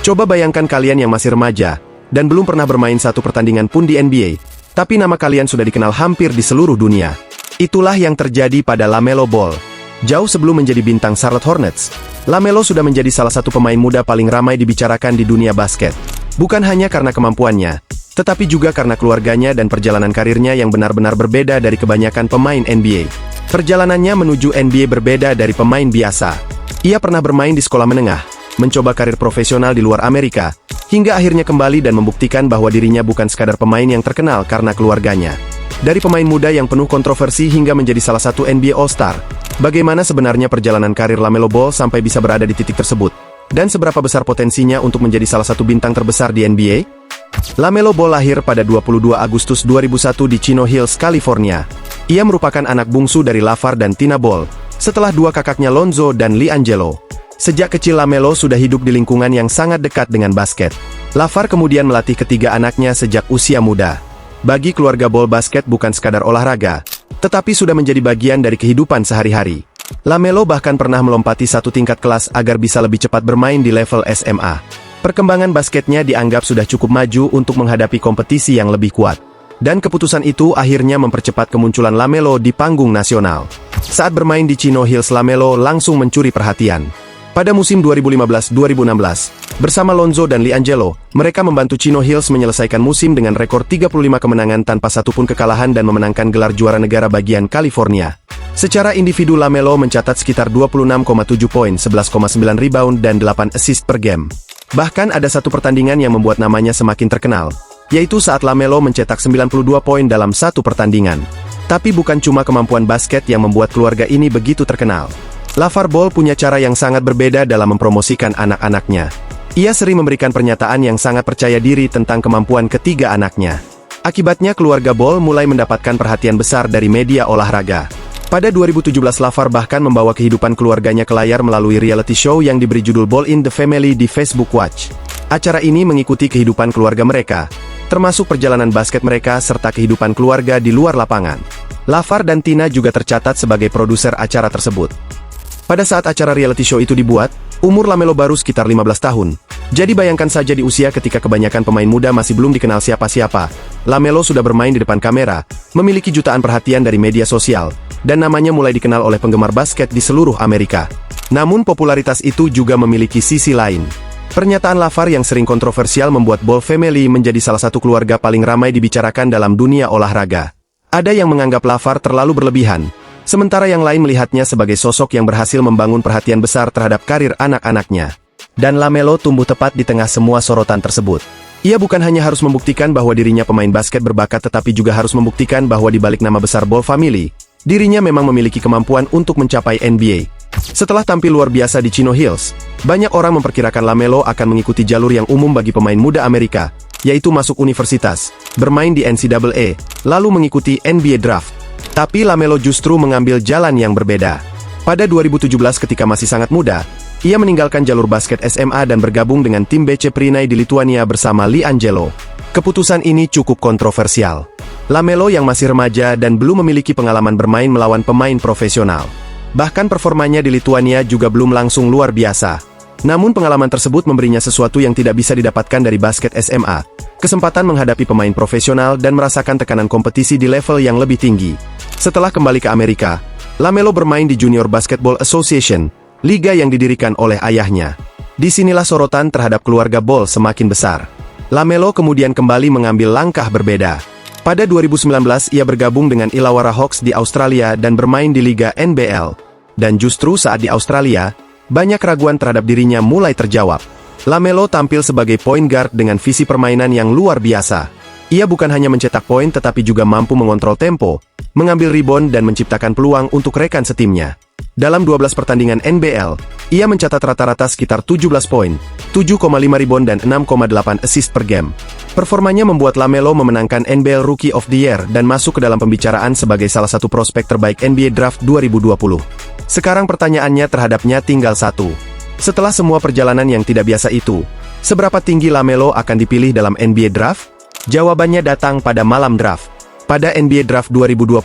Coba bayangkan kalian yang masih remaja, dan belum pernah bermain satu pertandingan pun di NBA, tapi nama kalian sudah dikenal hampir di seluruh dunia. Itulah yang terjadi pada LaMelo Ball. Jauh sebelum menjadi bintang Charlotte Hornets, LaMelo sudah menjadi salah satu pemain muda paling ramai dibicarakan di dunia basket. Bukan hanya karena kemampuannya, tetapi juga karena keluarganya dan perjalanan karirnya yang benar-benar berbeda dari kebanyakan pemain NBA. Perjalanannya menuju NBA berbeda dari pemain biasa. Ia pernah bermain di sekolah menengah, mencoba karir profesional di luar Amerika, hingga akhirnya kembali dan membuktikan bahwa dirinya bukan sekadar pemain yang terkenal karena keluarganya. Dari pemain muda yang penuh kontroversi hingga menjadi salah satu NBA All-Star, bagaimana sebenarnya perjalanan karir LaMelo Ball sampai bisa berada di titik tersebut? Dan seberapa besar potensinya untuk menjadi salah satu bintang terbesar di NBA? LaMelo Ball lahir pada 22 Agustus 2001 di Chino Hills, California. Ia merupakan anak bungsu dari LaVar dan Tina Ball, setelah dua kakaknya Lonzo dan LiAngelo. Sejak kecil LaMelo sudah hidup di lingkungan yang sangat dekat dengan basket. LaVar kemudian melatih ketiga anaknya sejak usia muda. Bagi keluarga Ball, basket bukan sekadar olahraga, tetapi sudah menjadi bagian dari kehidupan sehari-hari. LaMelo bahkan pernah melompati satu tingkat kelas agar bisa lebih cepat bermain di level SMA. Perkembangan basketnya dianggap sudah cukup maju untuk menghadapi kompetisi yang lebih kuat. Dan keputusan itu akhirnya mempercepat kemunculan LaMelo di panggung nasional. Saat bermain di Chino Hills, LaMelo langsung mencuri perhatian. Pada musim 2015-2016, bersama Lonzo dan LiAngelo, mereka membantu Chino Hills menyelesaikan musim dengan rekor 35 kemenangan tanpa satupun kekalahan dan memenangkan gelar juara negara bagian California. Secara individu, LaMelo mencatat sekitar 26,7 poin, 11,9 rebound, dan 8 assist per game. Bahkan ada satu pertandingan yang membuat namanya semakin terkenal, yaitu saat LaMelo mencetak 92 poin dalam satu pertandingan. Tapi bukan cuma kemampuan basket yang membuat keluarga ini begitu terkenal. LaVar Ball punya cara yang sangat berbeda dalam mempromosikan anak-anaknya. Ia sering memberikan pernyataan yang sangat percaya diri tentang kemampuan ketiga anaknya. Akibatnya keluarga Ball mulai mendapatkan perhatian besar dari media olahraga. Pada 2017, LaVar bahkan membawa kehidupan keluarganya ke layar melalui reality show yang diberi judul Ball in the Family di Facebook Watch. Acara ini mengikuti kehidupan keluarga mereka, termasuk perjalanan basket mereka serta kehidupan keluarga di luar lapangan. LaVar dan Tina juga tercatat sebagai produser acara tersebut. Pada saat acara reality show itu dibuat, umur LaMelo baru sekitar 15 tahun. Jadi bayangkan saja di usia ketika kebanyakan pemain muda masih belum dikenal siapa-siapa, LaMelo sudah bermain di depan kamera, memiliki jutaan perhatian dari media sosial, dan namanya mulai dikenal oleh penggemar basket di seluruh Amerika. Namun popularitas itu juga memiliki sisi lain. Pernyataan LaVar yang sering kontroversial membuat Ball Family menjadi salah satu keluarga paling ramai dibicarakan dalam dunia olahraga. Ada yang menganggap LaVar terlalu berlebihan, sementara yang lain melihatnya sebagai sosok yang berhasil membangun perhatian besar terhadap karir anak-anaknya. Dan LaMelo tumbuh tepat di tengah semua sorotan tersebut. Ia bukan hanya harus membuktikan bahwa dirinya pemain basket berbakat, tetapi juga harus membuktikan bahwa di balik nama besar Ball Family, dirinya memang memiliki kemampuan untuk mencapai NBA. Setelah tampil luar biasa di Chino Hills, banyak orang memperkirakan LaMelo akan mengikuti jalur yang umum bagi pemain muda Amerika, yaitu masuk universitas, bermain di NCAA, lalu mengikuti NBA Draft. Tapi LaMelo justru mengambil jalan yang berbeda. Pada 2017 ketika masih sangat muda, ia meninggalkan jalur basket SMA dan bergabung dengan tim BC Prinai di Lituania bersama LiAngelo. Keputusan ini cukup kontroversial. LaMelo yang masih remaja dan belum memiliki pengalaman bermain melawan pemain profesional. Bahkan performanya di Lituania juga belum langsung luar biasa. Namun pengalaman tersebut memberinya sesuatu yang tidak bisa didapatkan dari basket SMA. Kesempatan menghadapi pemain profesional dan merasakan tekanan kompetisi di level yang lebih tinggi. Setelah kembali ke Amerika, LaMelo bermain di Junior Basketball Association, liga yang didirikan oleh ayahnya. Disinilah sorotan terhadap keluarga Ball semakin besar. LaMelo kemudian kembali mengambil langkah berbeda. Pada 2019 ia bergabung dengan Illawarra Hawks di Australia dan bermain di Liga NBL. Dan justru saat di Australia, banyak keraguan terhadap dirinya mulai terjawab. LaMelo tampil sebagai point guard dengan visi permainan yang luar biasa. Ia bukan hanya mencetak poin tetapi juga mampu mengontrol tempo, mengambil rebound dan menciptakan peluang untuk rekan setimnya. Dalam 12 pertandingan NBL, ia mencatat rata-rata sekitar 17 poin, 7,5 rebound dan 6,8 assist per game. Performanya membuat LaMelo memenangkan NBL Rookie of the Year dan masuk ke dalam pembicaraan sebagai salah satu prospek terbaik NBA Draft 2020. Sekarang pertanyaannya terhadapnya tinggal satu. Setelah semua perjalanan yang tidak biasa itu, seberapa tinggi LaMelo akan dipilih dalam NBA Draft? Jawabannya datang pada malam draft. Pada NBA Draft 2020,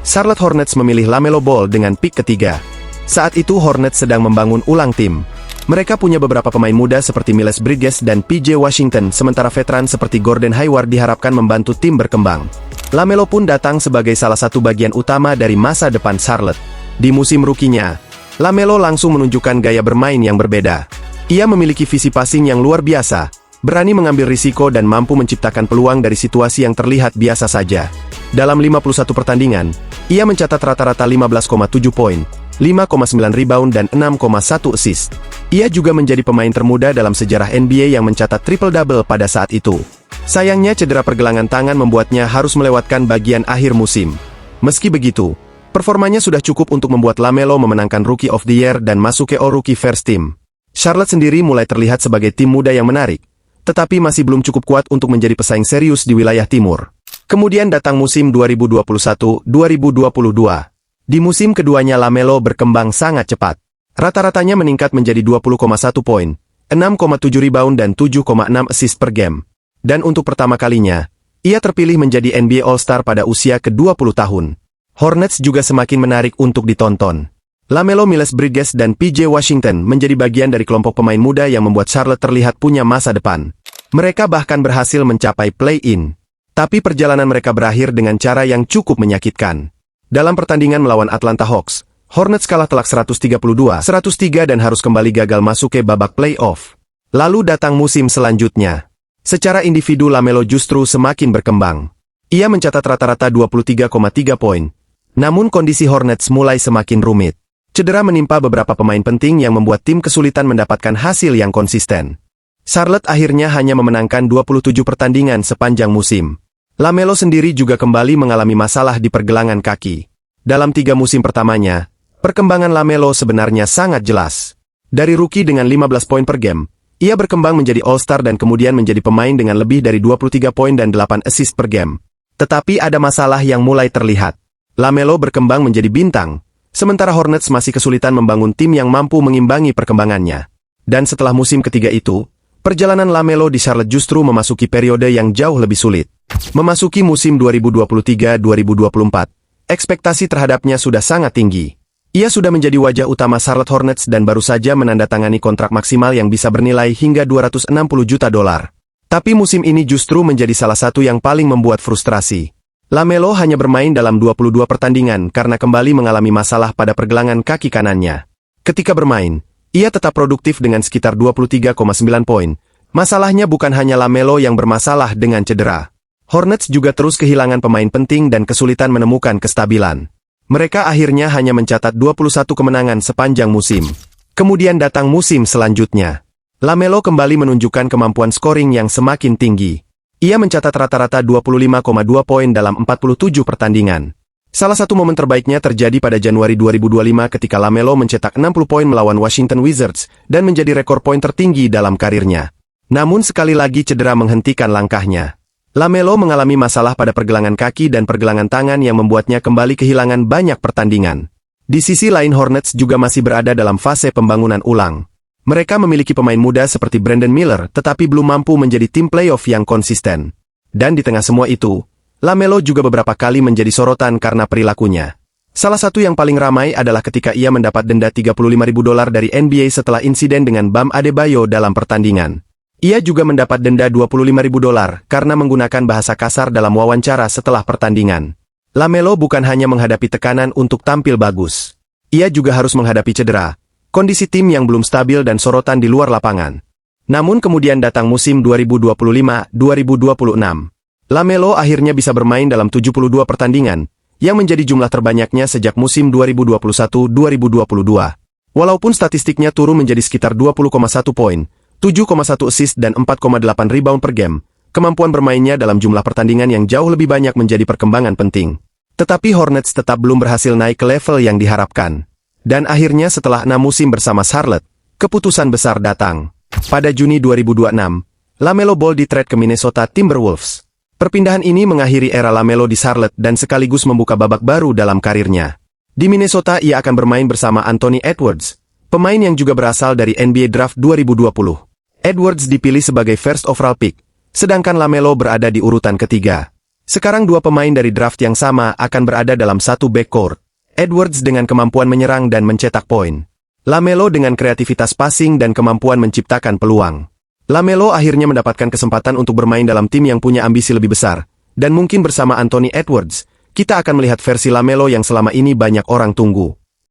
Charlotte Hornets memilih LaMelo Ball dengan pick ketiga. Saat itu Hornets sedang membangun ulang tim. Mereka punya beberapa pemain muda seperti Miles Bridges dan PJ Washington, sementara veteran seperti Gordon Hayward diharapkan membantu tim berkembang. LaMelo pun datang sebagai salah satu bagian utama dari masa depan Charlotte. Di musim rukinya, LaMelo langsung menunjukkan gaya bermain yang berbeda. Ia memiliki visi passing yang luar biasa, berani mengambil risiko dan mampu menciptakan peluang dari situasi yang terlihat biasa saja. Dalam 51 pertandingan, ia mencatat rata-rata 15,7 poin, 5,9 rebound dan 6,1 assist. Ia juga menjadi pemain termuda dalam sejarah NBA yang mencatat triple-double pada saat itu. Sayangnya cedera pergelangan tangan membuatnya harus melewatkan bagian akhir musim. Meski begitu, performanya sudah cukup untuk membuat LaMelo memenangkan Rookie of the Year dan masuk ke All-Rookie First Team. Charlotte sendiri mulai terlihat sebagai tim muda yang menarik, tetapi masih belum cukup kuat untuk menjadi pesaing serius di wilayah timur. Kemudian datang musim 2021-2022. Di musim keduanya LaMelo berkembang sangat cepat. Rata-ratanya meningkat menjadi 20,1 poin, 6,7 rebound dan 7,6 assist per game. Dan untuk pertama kalinya, ia terpilih menjadi NBA All-Star pada usia ke-20 tahun. Hornets juga semakin menarik untuk ditonton. LaMelo, Miles Bridges dan PJ Washington menjadi bagian dari kelompok pemain muda yang membuat Charlotte terlihat punya masa depan. Mereka bahkan berhasil mencapai play-in. Tapi perjalanan mereka berakhir dengan cara yang cukup menyakitkan. Dalam pertandingan melawan Atlanta Hawks, Hornets kalah telak 132-103 dan harus kembali gagal masuk ke babak playoff. Lalu datang musim selanjutnya. Secara individu LaMelo justru semakin berkembang. Ia mencatat rata-rata 23,3 poin. Namun kondisi Hornets mulai semakin rumit. Cedera menimpa beberapa pemain penting yang membuat tim kesulitan mendapatkan hasil yang konsisten. Charlotte akhirnya hanya memenangkan 27 pertandingan sepanjang musim. LaMelo sendiri juga kembali mengalami masalah di pergelangan kaki. Dalam 3 musim pertamanya, perkembangan LaMelo sebenarnya sangat jelas. Dari rookie dengan 15 poin per game, ia berkembang menjadi All-Star dan kemudian menjadi pemain dengan lebih dari 23 poin dan 8 assist per game. Tetapi ada masalah yang mulai terlihat. LaMelo berkembang menjadi bintang, sementara Hornets masih kesulitan membangun tim yang mampu mengimbangi perkembangannya. Dan setelah musim ketiga itu, perjalanan LaMelo di Charlotte justru memasuki periode yang jauh lebih sulit. Memasuki musim 2023-2024, ekspektasi terhadapnya sudah sangat tinggi. Ia sudah menjadi wajah utama Charlotte Hornets dan baru saja menandatangani kontrak maksimal yang bisa bernilai hingga $260 juta. Tapi musim ini justru menjadi salah satu yang paling membuat frustrasi. LaMelo hanya bermain dalam 22 pertandingan karena kembali mengalami masalah pada pergelangan kaki kanannya. Ketika bermain, ia tetap produktif dengan sekitar 23,9 poin. Masalahnya bukan hanya LaMelo yang bermasalah dengan cedera. Hornets juga terus kehilangan pemain penting dan kesulitan menemukan kestabilan. Mereka akhirnya hanya mencatat 21 kemenangan sepanjang musim. Kemudian datang musim selanjutnya. LaMelo kembali menunjukkan kemampuan scoring yang semakin tinggi. Ia mencatat rata-rata 25,2 poin dalam 47 pertandingan. Salah satu momen terbaiknya terjadi pada Januari 2025 ketika LaMelo mencetak 60 poin melawan Washington Wizards dan menjadi rekor poin tertinggi dalam karirnya. Namun sekali lagi cedera menghentikan langkahnya. LaMelo mengalami masalah pada pergelangan kaki dan pergelangan tangan yang membuatnya kembali kehilangan banyak pertandingan. Di sisi lain Hornets juga masih berada dalam fase pembangunan ulang. Mereka memiliki pemain muda seperti Brandon Miller tetapi belum mampu menjadi tim playoff yang konsisten. Dan di tengah semua itu, LaMelo juga beberapa kali menjadi sorotan karena perilakunya. Salah satu yang paling ramai adalah ketika ia mendapat denda $35.000 dari NBA setelah insiden dengan Bam Adebayo dalam pertandingan. Ia juga mendapat denda $25.000 karena menggunakan bahasa kasar dalam wawancara setelah pertandingan. LaMelo bukan hanya menghadapi tekanan untuk tampil bagus. Ia juga harus menghadapi cedera, kondisi tim yang belum stabil dan sorotan di luar lapangan. Namun kemudian datang musim 2025-2026. LaMelo akhirnya bisa bermain dalam 72 pertandingan, yang menjadi jumlah terbanyaknya sejak musim 2021-2022. Walaupun statistiknya turun menjadi sekitar 20,1 poin, 7,1 assist dan 4,8 rebound per game, kemampuan bermainnya dalam jumlah pertandingan yang jauh lebih banyak menjadi perkembangan penting. Tetapi Hornets tetap belum berhasil naik ke level yang diharapkan. Dan akhirnya setelah 6 musim bersama Charlotte, keputusan besar datang. Pada Juni 2026, LaMelo Ball di-trade ke Minnesota Timberwolves. Perpindahan ini mengakhiri era LaMelo di Charlotte dan sekaligus membuka babak baru dalam karirnya. Di Minnesota ia akan bermain bersama Anthony Edwards, pemain yang juga berasal dari NBA Draft 2020. Edwards dipilih sebagai first overall pick, sedangkan LaMelo berada di urutan ketiga. Sekarang dua pemain dari draft yang sama akan berada dalam satu backcourt. Edwards dengan kemampuan menyerang dan mencetak poin. Lamelo dengan kreativitas passing dan kemampuan menciptakan peluang. Lamelo akhirnya mendapatkan kesempatan untuk bermain dalam tim yang punya ambisi lebih besar, dan mungkin bersama Anthony Edwards, kita akan melihat versi Lamelo yang selama ini banyak orang tunggu.